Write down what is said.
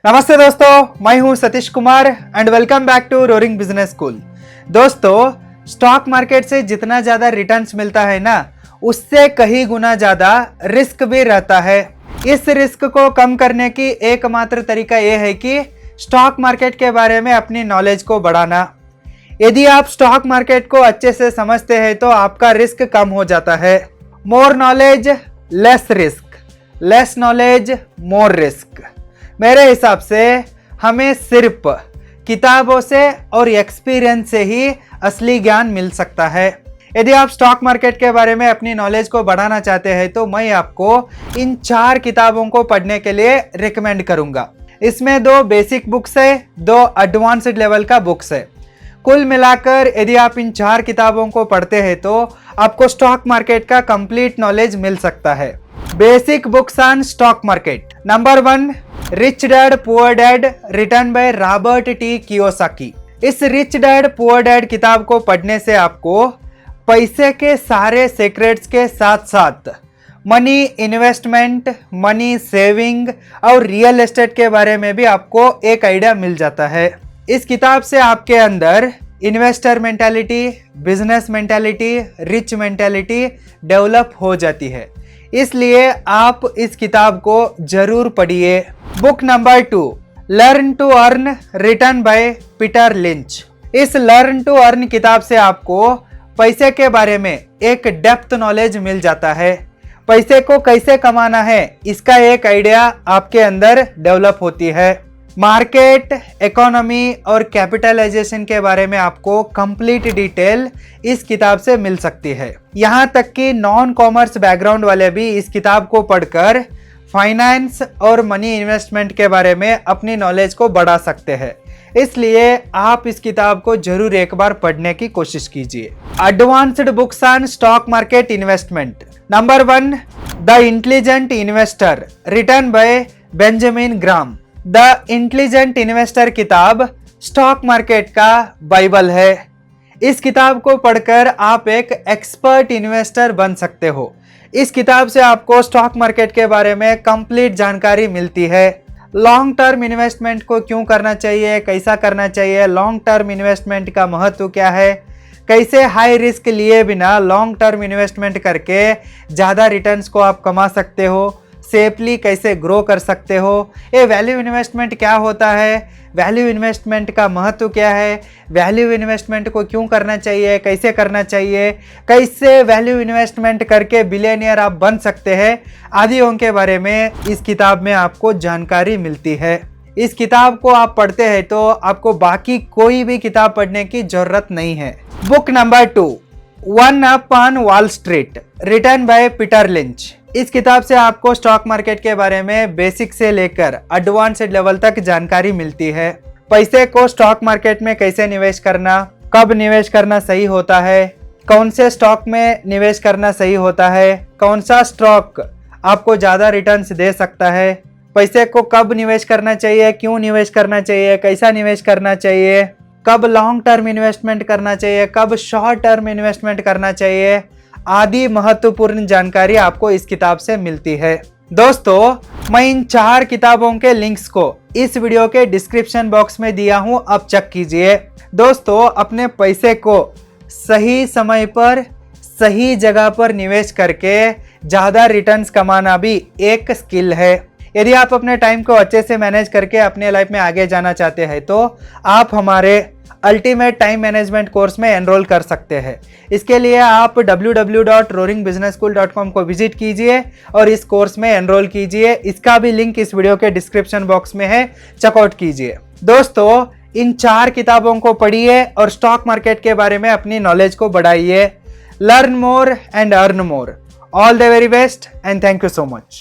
नमस्ते दोस्तों, मैं हूं Satish Kumar and welcome back to roaring business school. दोस्तों, स्टॉक मार्केट से जितना ज़्यादा रिटर्न्स मिलता है ना, उससे कहीं गुना ज़्यादा रिस्क भी रहता है। इस रिस्क को कम करने की एकमात्र तरीका यह है कि स्टॉक मार्केट के बारे में अपनी नॉलेज को बढ़ाना। यदि आप स्टॉक मार्केट को अच्छे से समझते हैं तो आपका रिस्क कम हो जाता है। More knowledge less risk, less knowledge more risk. मेरे हिसाब से हमें सिर्फ किताबों से और एक्सपीरियंस से ही असली ज्ञान मिल सकता है। यदि आप स्टॉक मार्केट के बारे में अपनी नॉलेज को बढ़ाना चाहते हैं तो मैं आपको इन 4 किताबों को पढ़ने के लिए रिकमेंड करूंगा। इसमें 2 बेसिक बुक्स है, 2 एडवांस्ड लेवल का बुक्स है। कुल मिलाकर यदि आप इन 4 किताबों को पढ़ते हैं तो आपको स्टॉक मार्केट का कंप्लीट नॉलेज मिल सकता है। Basic books on stock market. Number 1, rich dad poor dad, written by Robert T Kiyosaki. इस रिच डैड पुअर डैड किताब को पढ़ने से आपको पैसे के सारे सीक्रेट्स के साथ साथ मनी इन्वेस्टमेंट, मनी सेविंग और रियल एस्टेट के बारे में भी आपको एक आइडिया मिल जाता है। इस किताब से आपके अंदर investor mentality, business mentality, rich mentality develop हो जाती है। इसलिए आप इस किताब को जरूर पढ़िए। Book number 2, learn to earn, written by Peter Lynch. इस लर्न टू अर्न किताब से आपको पैसे के बारे में एक डेप्थ नॉलेज मिल जाता है। पैसे को कैसे कमाना है इसका एक आइडिया आपके अंदर डेवलप होती है। मार्केट, इकोनॉमी और कैपिटलाइजेशन के बारे में आपको कंप्लीट डिटेल इस किताब से मिल सकती है। यहाँ तक कि नॉन कॉमर्स बैकग्राउंड वाले भी इस किताब को पढ़कर फाइनेंस और मनी इन्वेस्टमेंट के बारे में अपनी नॉलेज को बढ़ा सकते हैं। इसलिए आप इस किताब को जरूर एक बार पढ़ने की कोशिश कीजिए। Advanced books on stock market investment. Number 1, the intelligent investor, written by Benjamin Graham. The intelligent investor किताब स्टॉक मार्केट का बाइबल है। इस किताब को पढ़कर आप एक एक्सपर्ट इन्वेस्टर बन सकते हो। इस किताब से आपको स्टॉक मार्केट के बारे में कंप्लीट जानकारी मिलती है। लॉन्ग टर्म इन्वेस्टमेंट को क्यों करना चाहिए, कैसा करना चाहिए, लॉन्ग टर्म इन्वेस्टमेंट का महत्व क्या है, कैसे हाई रिस्क लिए बिना लॉन्ग टर्म इन्वेस्टमेंट करके ज़्यादा रिटर्न्स को आप कमा सकते हो, सेफली कैसे ग्रो कर सकते हो, ये वैल्यू इन्वेस्टमेंट क्या होता है, वैल्यू इन्वेस्टमेंट का महत्व क्या है, वैल्यू इन्वेस्टमेंट को क्यों करना चाहिए, कैसे करना चाहिए, कैसे वैल्यू इन्वेस्टमेंट करके बिलियनियर आप बन सकते हैं, आदियों के बारे में इस किताब में आपको जानकारी मिलती है। इस किताब को आप पढ़ते हैं तो आपको बाकी कोई भी किताब पढ़ने की जरूरत नहीं है। Book number 2, one up on Wall Street, written by Peter Lynch. इस किताब से आपको स्टॉक मार्केट के बारे में बेसिक से लेकर एडवांस्ड लेवल तक जानकारी मिलती है। पैसे को स्टॉक मार्केट में कैसे निवेश करना, कब निवेश करना सही होता है, कौन से स्टॉक में निवेश करना सही होता है, कौन सा स्टॉक आपको ज़्यादा रिटर्न्स दे सकता है, पैसे को कब निवेश करना चाहिए, क्यों निवेश करना चाहिए, कैसा निवेश करना चाहिए, कब लॉन्ग टर्म इन्वेस्टमेंट करना चाहिए, कब शॉर्ट टर्म इन्वेस्टमेंट करना चाहिए, आदि महत्वपूर्ण जानकारी आपको इस किताब से मिलती है। दोस्तों, मैं इन 4 किताबों के लिंक्स को इस वीडियो के डिस्क्रिप्शन बॉक्स में दिया हूं, अब चेक कीजिए। दोस्तों, अपने पैसे को सही समय पर सही जगह पर निवेश करके ज़्यादा रिटर्न्स कमाना भी एक स्किल है। यदि आप अपने टाइम को अच्छे से मैनेज करके अपने लाइफ में आगे जाना चाहते हैं तो आप हमारे अल्टीमेट टाइम मैनेजमेंट कोर्स में एनरोल कर सकते हैं। इसके लिए आप www.roaringbusinessschool.com को विजिट कीजिए और इस कोर्स में एनरोल कीजिए। इसका भी लिंक इस वीडियो के डिस्क्रिप्शन बॉक्स में है, चेकआउट कीजिए। दोस्तों, इन 4 किताबों को पढ़िए और स्टॉक मार्केट के बारे में अपनी नॉलेज को बढ़ाइए। Learn more and earn more. All the very best and thank you so much.